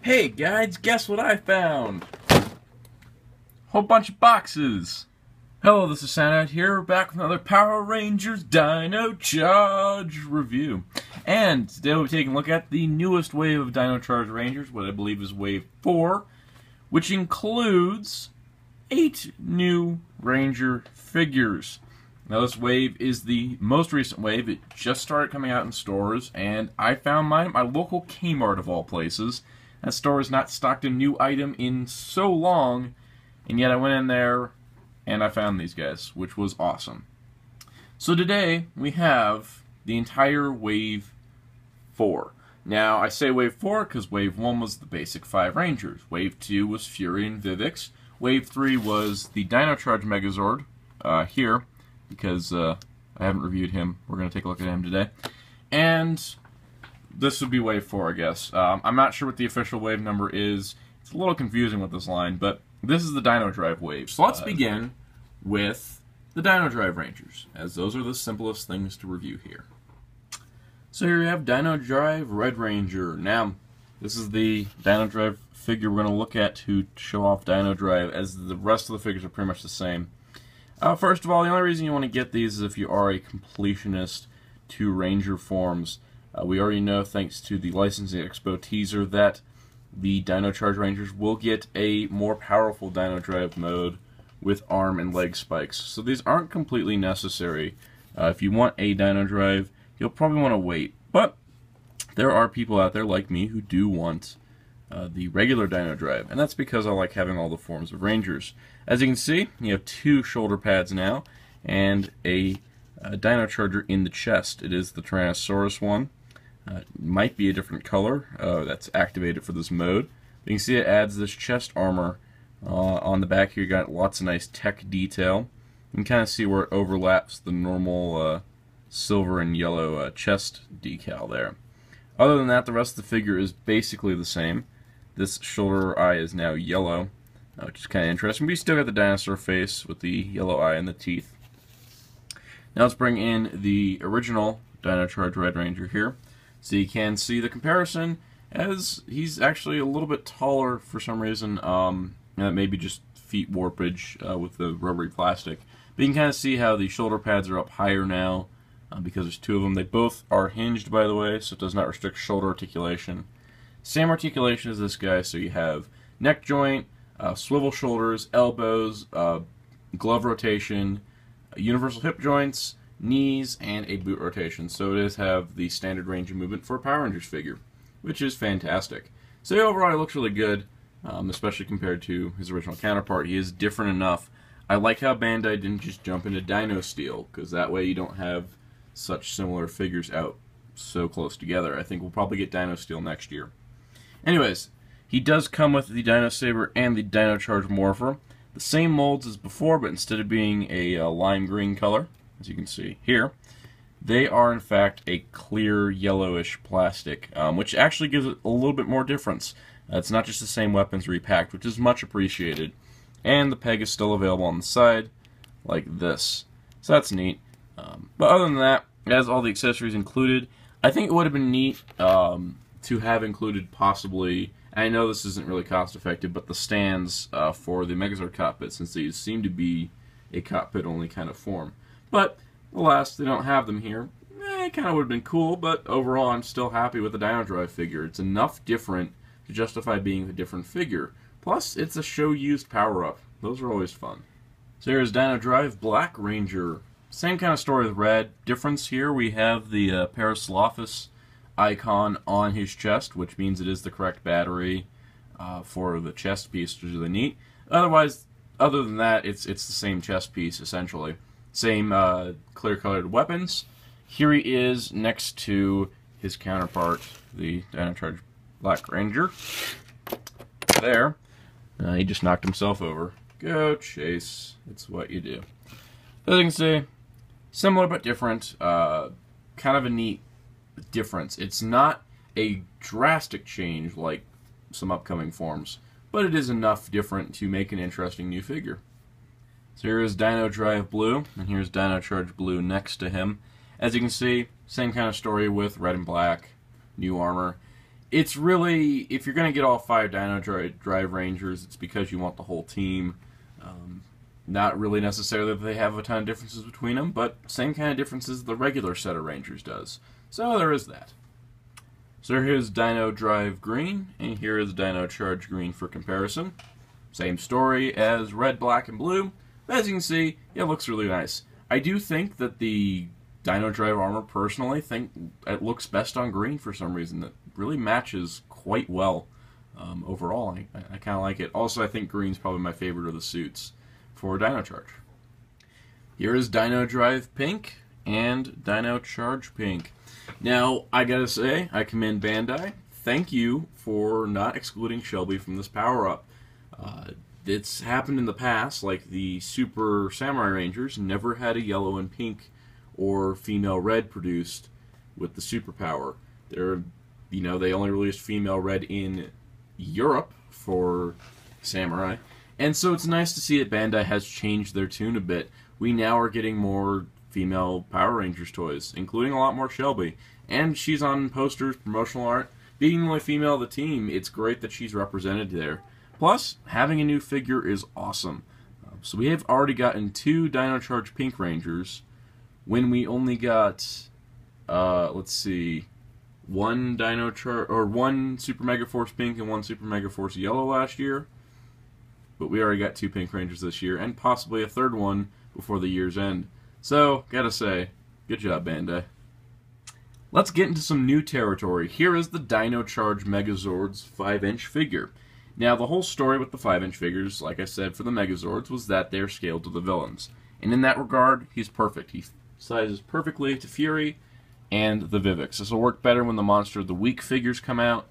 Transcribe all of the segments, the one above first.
Hey guys, guess what I found? Whole bunch of boxes. Hello, this is Soundout here, back with another Power Rangers Dino Charge review. And today we'll be taking a look at the newest wave of Dino Drive Rangers, what I believe is Wave 4, which includes 8 new Ranger figures. Now this wave is the most recent wave. It just started coming out in stores, and I found mine at my local Kmart of all places. That store has not stocked a new item in so long, and yet I went in there and I found these guys, which was awesome. So today we have the entire Wave 4. Now I say Wave 4 because Wave 1 was the basic 5 Rangers. Wave 2 was Fury and Vivix. Wave 3 was the Dino Charge Megazord here, because I haven't reviewed him. We're going to take a look at him today. And this would be Wave 4, I guess. I'm not sure what the official wave number is. It's a little confusing with this line, but this is the Dino Drive wave. So let's begin with the Dino Drive Rangers, as those are the simplest things to review here. So here we have Dino Drive Red Ranger. Now, this is the Dino Drive figure we're going to look at to show off Dino Drive, as the rest of the figures are pretty much the same. First of all, the only reason you want to get these is if you are a completionist to Ranger forms. We already know, thanks to the Licensing Expo teaser, that the Dino Charge Rangers will get a more powerful Dino Drive mode with arm and leg spikes. So these aren't completely necessary. If you want a Dino Drive, you'll probably want to wait. But there are people out there like me who do want the regular Dino Drive, and that's because I like having all the forms of Rangers. As you can see, you have 2 shoulder pads now, and a Dino Charger in the chest. It is the Tyrannosaurus one. Might be a different color that's activated for this mode. You can see it adds this chest armor on the back here. You got lots of nice tech detail. You can kind of see where it overlaps the normal silver and yellow chest decal there. Other than that, the rest of the figure is basically the same. This shoulder eye is now yellow, which is kind of interesting. But you still got the dinosaur face with the yellow eye and the teeth. Now let's bring in the original Dino Charge Red Ranger here. So you can see the comparison, as he's actually a little bit taller for some reason. Maybe just feet warpage with the rubbery plastic. But you can kind of see how the shoulder pads are up higher now because there's 2 of them. They both are hinged, by the way, so it does not restrict shoulder articulation. Same articulation as this guy, so you have neck joint, swivel shoulders, elbows, glove rotation, universal hip joints, knees, and a boot rotation. So it does have the standard range of movement for a Power Rangers figure, which is fantastic. So overall, it looks really good, especially compared to his original counterpart. He is different enough. I like how Bandai didn't just jump into Dino Steel, because that way you don't have such similar figures out so close together. I think we'll probably get Dino Steel next year. Anyways, he does come with the Dino Saber and the Dino Charge Morpher. The same molds as before, but instead of being a lime green color, as you can see here, they are in fact a clear yellowish plastic, which actually gives it a little bit more difference. It's not just the same weapons repacked, which is much appreciated. And the peg is still available on the side, like this. So that's neat. But other than that, it has all the accessories included. I think it would have been neat to have included possibly, and I know this isn't really cost effective, but the stands for the Megazord cockpit, since these seem to be a cockpit only kind of form. But alas, they don't have them here. It kind of would have been cool, but overall I'm still happy with the Dino Drive figure. It's enough different to justify being a different figure. Plus, it's a show-used power-up. Those are always fun. So here's Dino Drive Black Ranger. Same kind of story with Red. Difference here, we have the Paraslaphus icon on his chest, which means it is the correct battery for the chest piece, which is really neat. Otherwise, other than that, it's the same chest piece, essentially. Same clear-colored weapons. Here he is next to his counterpart, the Dino Charge Black Ranger. There. He just knocked himself over. Go Chase. It's what you do. As you can see, similar but different. Kind of a neat difference. It's not a drastic change like some upcoming forms, but it is enough different to make an interesting new figure. So here is Dino Drive Blue, and here's Dino Charge Blue next to him. As you can see, same kind of story with red and black, new armor. it's really, if you're going to get all 5 Dino Drive Rangers, it's because you want the whole team. Not really necessarily that they have a ton of differences between them, but same kind of differences the regular set of Rangers does. So there is that. So here's Dino Drive Green, and here is Dino Charge Green for comparison. Same story as red, black, and blue. But as you can see, it looks really nice. I do think that the Dino Drive armor, personally, think it looks best on green for some reason. It really matches quite well overall. I kind of like it. Also, I think green's probably my favorite of the suits for Dino Charge. Here is Dino Drive Pink and Dino Charge Pink. Now, I gotta say, I commend Bandai. Thank you for not excluding Shelby from this power-up. It's happened in the past, like the Super Samurai Rangers never had a yellow and pink or female red produced with the superpower. They only released female red in Europe for Samurai. And so it's nice to see that Bandai has changed their tune a bit. We now are getting more female Power Rangers toys, including a lot more Shelby. And she's on posters, promotional art. Being the only female of the team, it's great that she's represented there. Plus, having a new figure is awesome. So we have already gotten 2 Dino Charge Pink Rangers, when we only got, let's see, one Super Mega Force Pink and one Super Mega Force Yellow last year. But we already got 2 Pink Rangers this year, and possibly a 3rd one before the year's end. So, gotta say, good job, Bandai. Let's get into some new territory. Here is the Dino Charge Megazord's 5-inch figure. Now, the whole story with the 5-inch figures, like I said for the Megazords, was that they're scaled to the villains. And in that regard, he's perfect. He sizes perfectly to Fury and the Vivix. This will work better when the Monster of the Week figures come out,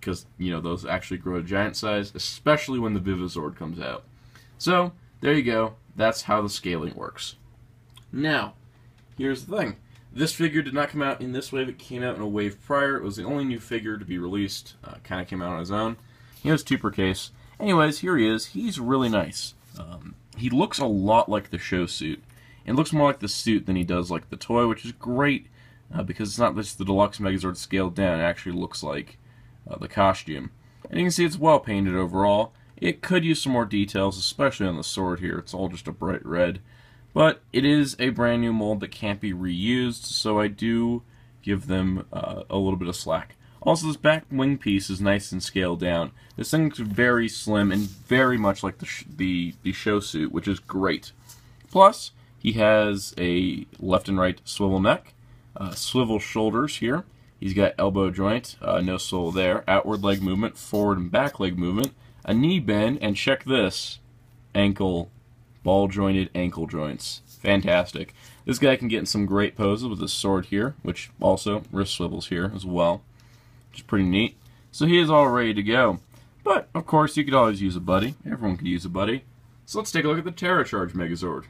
because, those actually grow to giant size, especially when the Vivizord comes out. So, there you go. That's how the scaling works. Now, here's the thing. This figure did not come out in this wave. It came out in a wave prior. It was the only new figure to be released. Kind of came out on his own. He has 2 per case. Anyways, here he is. He's really nice. He looks a lot like the show suit. It looks more like the suit than he does like the toy, which is great because it's not just the deluxe Megazord scaled down. It actually looks like the costume. And you can see it's well painted overall. It could use some more details, especially on the sword here. It's all just a bright red. But it is a brand new mold that can't be reused, so I do give them a little bit of slack. Also, this back wing piece is nice and scaled down. This thing's very slim and very much like the show suit, which is great. Plus, he has a left and right swivel neck, swivel shoulders here. He's got elbow joint, no sole there, outward leg movement, forward and back leg movement, a knee bend, and check this, ankle, ball jointed ankle joints. Fantastic. This guy can get in some great poses with his sword here, which also wrist swivels here as well, which is pretty neat. So he is all ready to go. But, of course, you could always use a buddy. Everyone could use a buddy. So let's take a look at the Ptera Charge Megazord.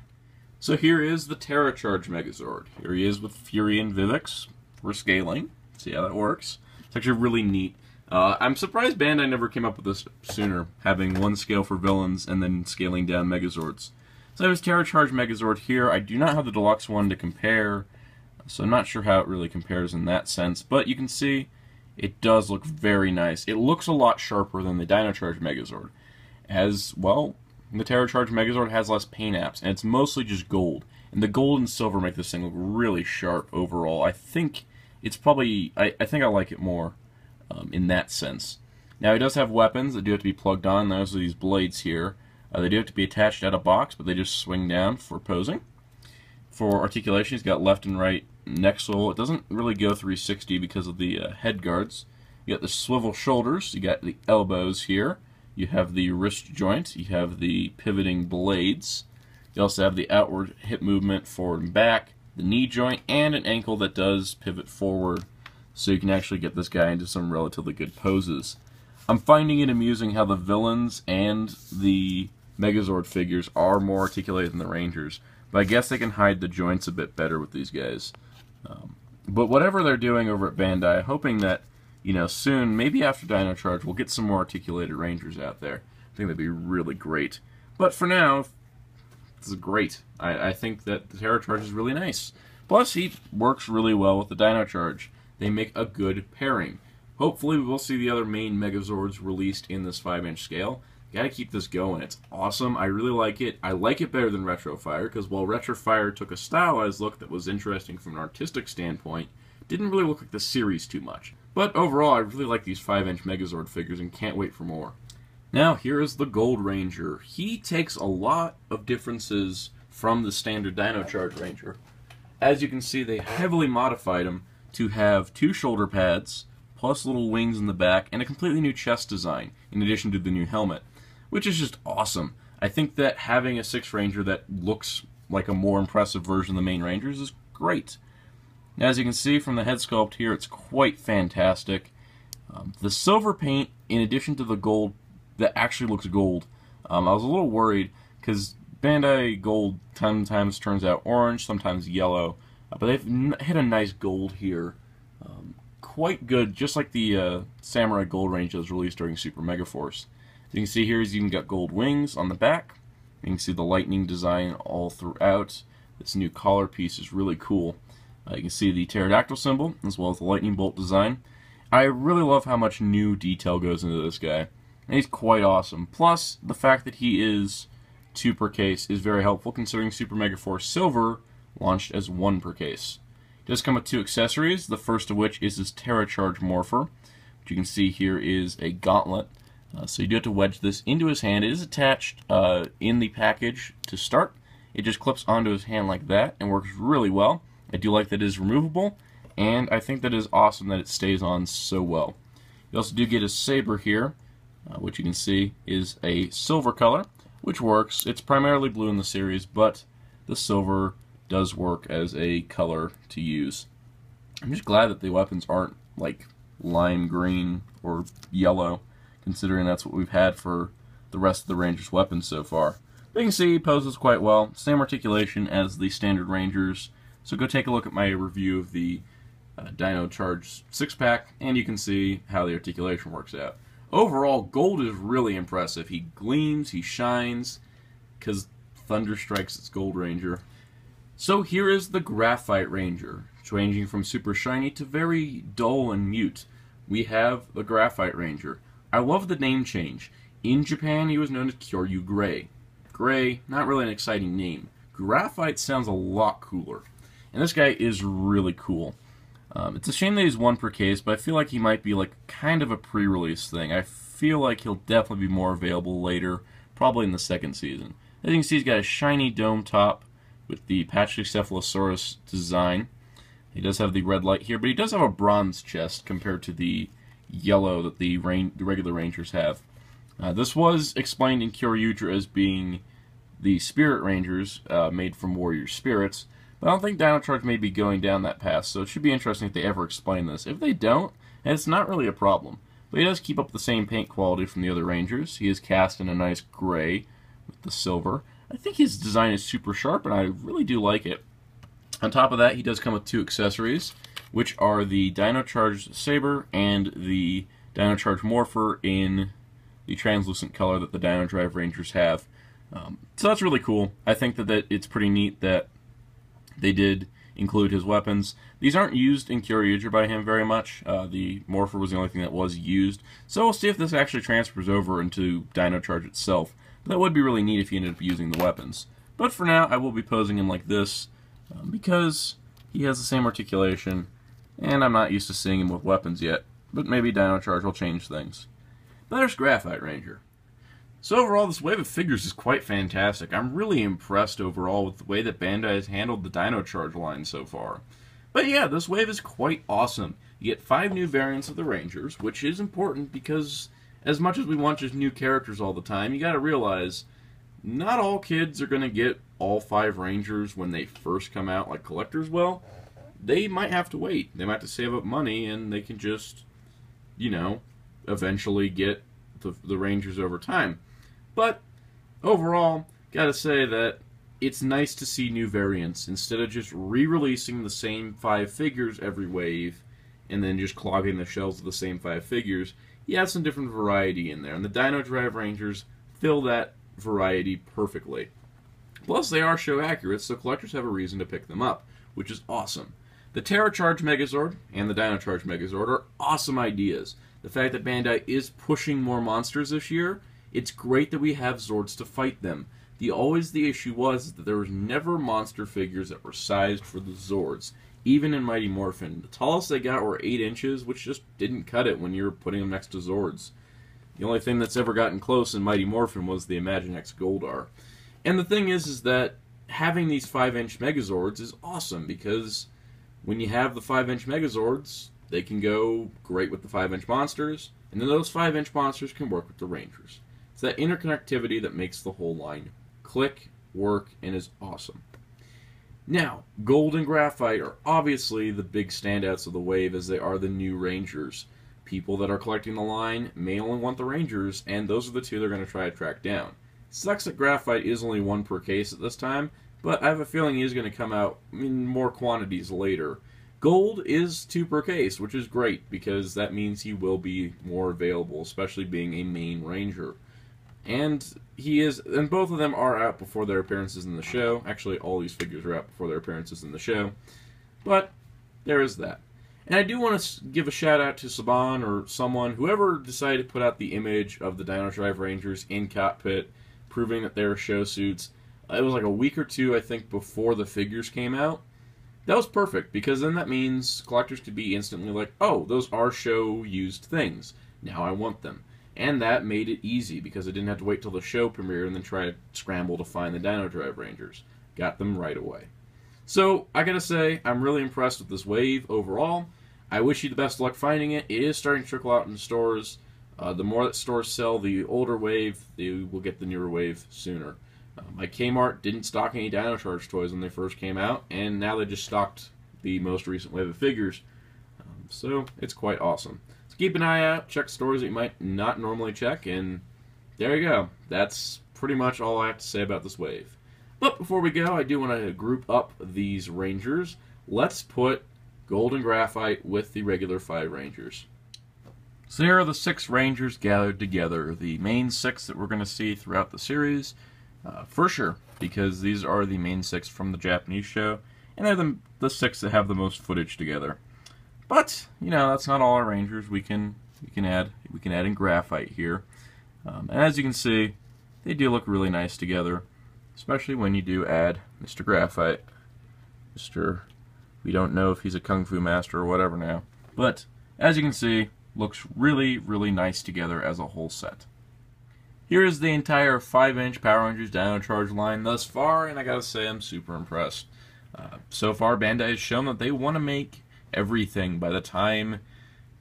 So here is the Ptera Charge Megazord. Here he is with Fury and Vivix for scaling. See how that works. It's actually really neat. I'm surprised Bandai never came up with this sooner, having one scale for villains and then scaling down Megazords. So there's Ptera Charge Megazord here. I do not have the deluxe one to compare, so I'm not sure how it really compares in that sense. But you can see it does look very nice. It looks a lot sharper than the Dino Charge Megazord. As well, the Ptera Charge Megazord has less paint apps, and it's mostly just gold. And the gold and silver make this thing look really sharp overall. I think it's probably, I think I like it more in that sense. Now, he does have weapons that do have to be plugged on. Those are these blades here. They do have to be attached out of box, but they just swing down for posing. For articulation, he's got left and right neck sole. It doesn't really go 360 because of the head guards. You got the swivel shoulders. You got the elbows here. You have the wrist joint. You have the pivoting blades. You also have the outward hip movement forward and back, the knee joint, and an ankle that does pivot forward, so you can actually get this guy into some relatively good poses. I'm finding it amusing how the villains and the Megazord figures are more articulated than the Rangers, but I guess they can hide the joints a bit better with these guys. But whatever they're doing over at Bandai, hoping that, soon, maybe after Dino Charge, we'll get some more articulated Rangers out there. I think that'd be really great. But for now, this is great. I think that the Ptera Charge is really nice. Plus, he works really well with the Dino Charge. They make a good pairing. Hopefully we will see the other main Megazords released in this 5-inch scale. Gotta keep this going. It's awesome. I really like it. I like it better than Retro Fire, because while Retro Fire took a stylized look that was interesting from an artistic standpoint, it didn't really look like the series too much. But overall, I really like these 5-inch Megazord figures and can't wait for more. Now, here is the Gold Ranger. He takes a lot of differences from the standard Dino Drive Ranger. As you can see, they heavily modified him to have 2 shoulder pads, plus little wings in the back, and a completely new chest design, in addition to the new helmet, which is just awesome. I think that having a 6 Ranger that looks like a more impressive version of the main Rangers is great. Now, as you can see from the head sculpt here, it's quite fantastic. The silver paint, in addition to the gold, that actually looks gold. I was a little worried, because Bandai Gold sometimes turns out orange, sometimes yellow, but they've hit a nice gold here. Quite good, just like the Samurai Gold Range that was released during Super Mega Force. As you can see here, he's even got gold wings on the back. You can see the lightning design all throughout. This new collar piece is really cool. You can see the pterodactyl symbol, as well as the lightning bolt design. I really love how much new detail goes into this guy. And he's quite awesome. Plus, the fact that he is 2 per case is very helpful, considering Super Mega Force Silver launched as 1 per case. It does come with 2 accessories, the first of which is his Ptera Charge Morpher, which you can see here is a gauntlet. So you do have to wedge this into his hand. It is attached in the package to start. It just clips onto his hand like that and works really well. I do like that it is removable, and I think that it is awesome that it stays on so well. You also do get a saber here, which you can see is a silver color, which works. It's primarily blue in the series, but the silver does work as a color to use. I'm just glad that the weapons aren't like lime green or yellow, considering that's what we've had for the rest of the Rangers' weapons so far. But you can see he poses quite well. Same articulation as the standard Rangers. So go take a look at my review of the Dino Charge 6-pack, and you can see how the articulation works out. Overall, Gold is really impressive. He gleams, he shines, because thunder strikes its Gold Ranger. So here is the Graphite Ranger, ranging from super shiny to very dull and mute. We have the Graphite Ranger. I love the name change. In Japan, he was known as Kyoryu Gray. Gray, not really an exciting name. Graphite sounds a lot cooler. And this guy is really cool. It's a shame that he's 1 per case, but I feel like he might be like kind of a pre-release thing. I feel like he'll definitely be more available later, probably in the 2nd season. As you can see, he's got a shiny dome top with the Pachycephalosaurus design. He does have the red light here, but he does have a bronze chest compared to the yellow that the regular Rangers have. This was explained in Kyoryuger as being the Spirit Rangers made from warrior spirits, but I don't think Dino Charge may be going down that path, so it should be interesting if they ever explain this. If they don't, and it's not really a problem, but he does keep up the same paint quality from the other Rangers. He is cast in a nice gray with the silver. I think his design is super sharp, and I really do like it. On top of that, he does come with 2 accessories, which are the Dino Charge Saber and the Dino Charge Morpher in the translucent color that the Dino Drive Rangers have. So that's really cool. I think that it's pretty neat that they did include his weapons. These aren't used in Kyoryuger by him very much. The Morpher was the only thing that was used. So we'll see if this actually transfers over into Dino Charge itself. That would be really neat if he ended up using the weapons. But for now, I will be posing him like this, because he has the same articulation, and I'm not used to seeing him with weapons yet. But maybe Dino Charge will change things. But there's Graphite Ranger. So overall, this wave of figures is quite fantastic. I'm really impressed overall with the way that Bandai has handled the Dino Charge line so far. But yeah, this wave is quite awesome. You get 5 new variants of the Rangers, which is important because as much as we want just new characters all the time, you gotta realize not all kids are gonna get all 5 Rangers when they first come out like collectors will. They might have to wait. They might have to save up money, and they can just, you know, eventually get the Rangers over time. But overall, gotta say that it's nice to see new variants instead of just re-releasing the same 5 figures every wave and then just clogging the shelves with the same 5 figures. You have some different variety in there, and the Dino Drive Rangers fill that variety perfectly. Plus, they are show accurate, so collectors have a reason to pick them up, which is awesome. The Ptera Charge Megazord and the Dino Charge Megazord are awesome ideas. The fact that Bandai is pushing more monsters this year, it's great that we have Zords to fight them. The issue was that there was never monster figures that were sized for the Zords, even in Mighty Morphin. The tallest they got were 8 inches, which just didn't cut it when you were putting them next to Zords. The only thing that's ever gotten close in Mighty Morphin was the Imaginext Goldar. And the thing is that having these 5-inch Megazords is awesome, because when you have the 5-inch Megazords, they can go great with the 5-inch monsters, and then those 5-inch monsters can work with the Rangers. It's that interconnectivity that makes the whole line click, work, and is awesome. Now, Gold and Graphite are obviously the big standouts of the wave, as they are the new Rangers. People that are collecting the line may only want the Rangers, and those are the two they're going to try to track down. Sucks that Graphite is only 1 per case at this time, but I have a feeling he is going to come out in more quantities later. Gold is 2 per case, which is great, because that means he will be more available, especially being a main Ranger. And both of them are out before their appearances in the show. Actually, all these figures are out before their appearances in the show. But there is that. And I do want to give a shout out to Saban or someone, whoever decided to put out the image of the Dino Drive Rangers in cockpit, proving that they're show suits. It was like a week or two, I think, before the figures came out. That was perfect, because then that means collectors could be instantly like, oh, those are show-used things. Now I want them. And that made it easy, because I didn't have to wait till the show premiered and then try to scramble to find the Dino Drive Rangers. Got them right away. So, I gotta say, I'm really impressed with this wave overall. I wish you the best of luck finding it. It is starting to trickle out in stores. The more that stores sell the older wave, they will get the newer wave sooner. My Kmart didn't stock any Dino Charge toys when they first came out, and now they just stocked the most recent wave of figures. So, it's quite awesome. So keep an eye out, check stores that you might not normally check, and there you go. That's pretty much all I have to say about this wave. But before we go, I do want to group up these Rangers. Let's put Gold and Graphite with the regular 5 Rangers. So here are the 6 Rangers gathered together, the main 6 that we're going to see throughout the series, for sure, because these are the main 6 from the Japanese show, and they're the 6 that have the most footage together. But you know, that's not all our Rangers. We can add in Graphite here, and as you can see, they do look really nice together, especially when you do add Mr. Graphite. We don't know if he's a kung fu master or whatever now, but as you can see, looks really, really nice together as a whole set. Here is the entire 5-inch Power Rangers Dino Charge line thus far, and I gotta say I'm super impressed. So far, Bandai has shown that they want to make everything. By the time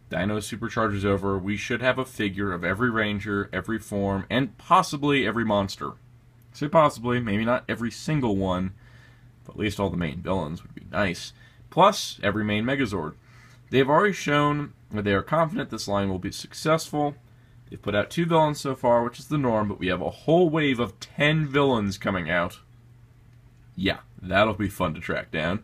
Dino Supercharge is over, we should have a figure of every Ranger, every form, and possibly every monster. I say possibly, maybe not every single one, but at least all the main villains would be nice. Plus, every main Megazord. They've already shown that they are confident this line will be successful. They've put out 2 villains so far, which is the norm, but we have a whole wave of 10 villains coming out. Yeah, that'll be fun to track down.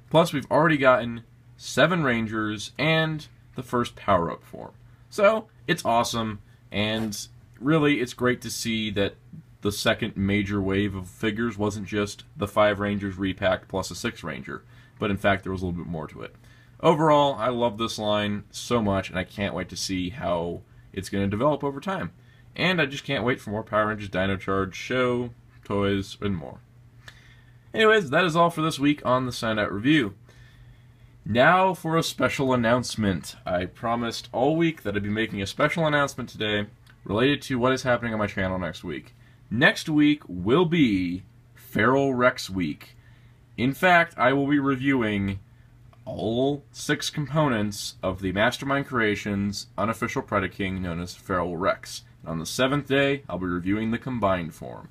Plus, we've already gotten 7 Rangers and the first power-up form. So, it's awesome, and really, it's great to see that the second major wave of figures wasn't just the 5 Rangers repacked plus a 6 Ranger, but in fact, there was a little bit more to it. Overall, I love this line so much, and I can't wait to see how it's going to develop over time. And I just can't wait for more Power Rangers Dino Charge show, toys, and more. Anyways, that is all for this week on the Soundout Review. Now for a special announcement. I promised all week that I'd be making a special announcement today related to what is happening on my channel next week. Next week will be Feral Rex Week. In fact, I will be reviewing all 6 components of the Mastermind Creations unofficial Predaking known as Feral Rex. And on the 7th day, I'll be reviewing the combined form.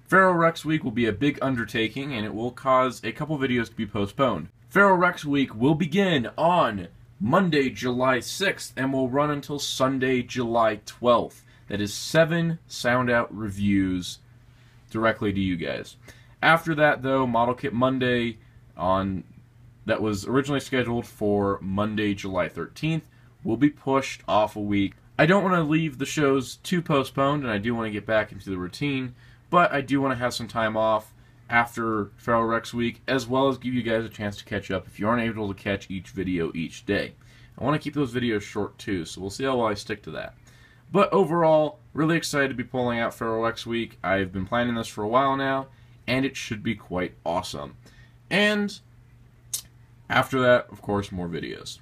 Feral Rex Week will be a big undertaking, and it will cause a couple videos to be postponed. Feral Rex Week will begin on Monday, July 6th, and will run until Sunday, July 12th. That is 7 Soundout reviews directly to you guys. After that, though, Model Kit Monday that was originally scheduled for Monday, July 13th, will be pushed off a week. I don't want to leave the shows too postponed, and I do want to get back into the routine, but I do want to have some time off after Feral Rex Week, as well as give you guys a chance to catch up if you aren't able to catch each video each day. I want to keep those videos short too, so we'll see how well I stick to that. But overall, really excited to be pulling out Feral Rex Week. I've been planning this for a while now, and it should be quite awesome. And after that, of course, more videos.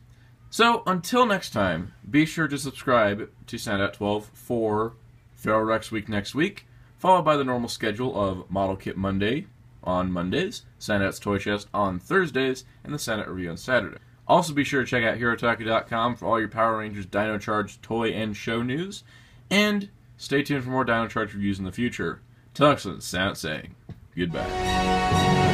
So, until next time, be sure to subscribe to Soundout 12 for Feral Rex Week next week, followed by the normal schedule of Model Kit Monday on Mondays, Soundout's Toy Chest on Thursdays, and the Soundout Review on Saturday. Also be sure to check out HeroTaku.com for all your Power Rangers Dino Charge toy and show news, and stay tuned for more Dino Charge reviews in the future. Till next time, Soundout saying goodbye.